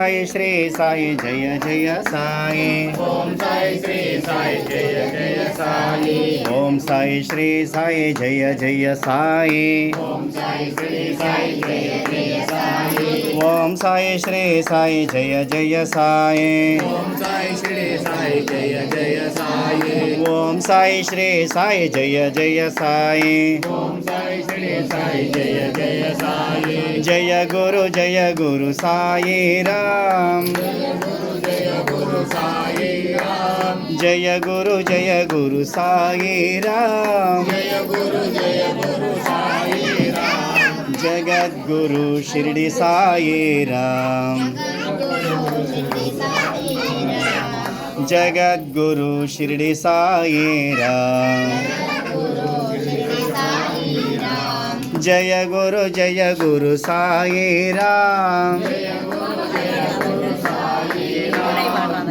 साई श्री साई जय जय साई। ओम साई श्री साई जय जय साई। ओम साई श्री साई जय जय साई। ओम साई श्री साई जय जय साई। ओम साई श्री साई जय जय साई। ओम साई श्री साई जय जय साई। ओम साई श्री साई जय जय साई। ओम साई श्री साई जय जय साई। जय गुरु साई राम। जय गुरु साई राम। जय गुरु साई राम। जय गुरु साई राम। जगद्गुरु शिरडी साई राम। जगद्गुरु शिरडी साई राम। जय गुरु साई राम।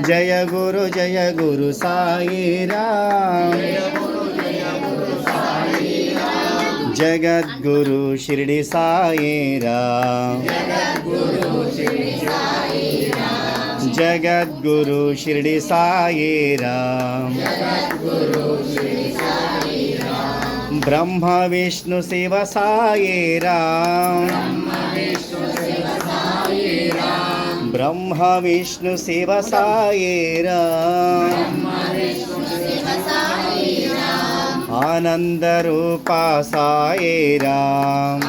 जय गुरु साई राम। जगद्गुरु शिरडी साई राम। जगद्गुरु शिरडी साई राम। ब्रह्म विष्णु शिव साई राम। ब्रह्म विष्णु शिव साई राम। आनंद रूपा साई राम।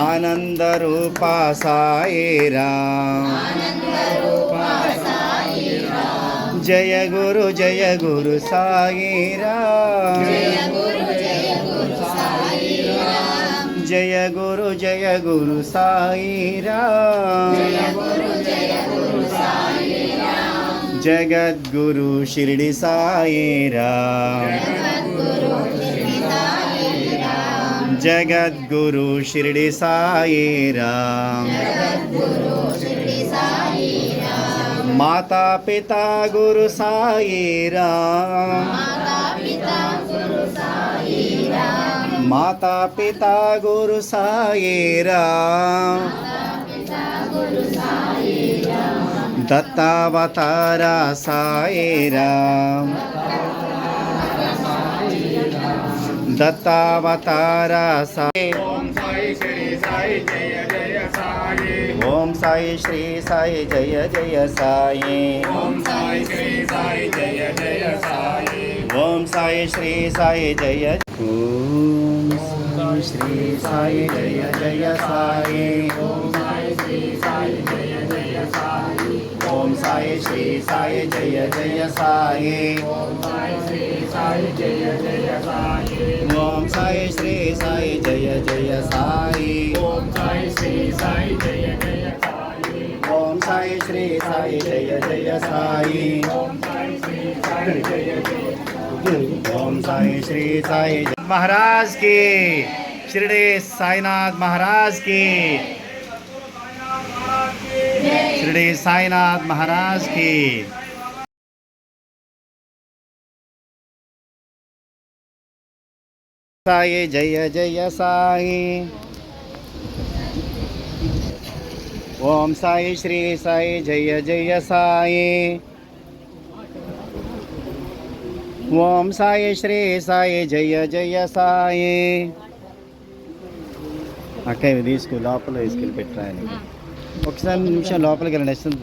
आनंद रूपा साई राम। जय गुरु साई राम। जय गुरु साई राम। जगद्गुरु शिरडी साई राम। जगद्गुरु शिरडी साई राम। माता पिता गुरु साई राम। माता पिता गुरु साई राम। दत्तावतारा साई राम। दत्तावतारा साई। ओम साई श्री साई जय जय साई। ओम साई श्री साई जय जय साई। ओम साई श्री साई जय जय साई। ओम साई श्री साई जय। ओम साई श्री साई जय जय साई। ओम साई श्री साई जय जय साई। ओम साई श्री साई जय जय साई। ओम साई श्री साई जय जय साई। ओम साई श्री साई जय जय साई। ओम साई श्री साई जय जय साई। ओम साई श्री साई जय जय साई। ओम साई श्री साई जय जय। ओम साई श्री साई महाराज की। शिरडी साईनाथ महाराज की। शिरडी साईनाथ महाराज की। साई जय जय साई। ओम साई श्री साई जय जय साई। ओम साई श्री साई जय जय साई. అక్క ఇవి తీసుకు లోపల తీసుకెళ్ళి పెట్టరాయని ఒకసారి నిమిషం లోపలికి వెళ్ళండి. వస్తుంది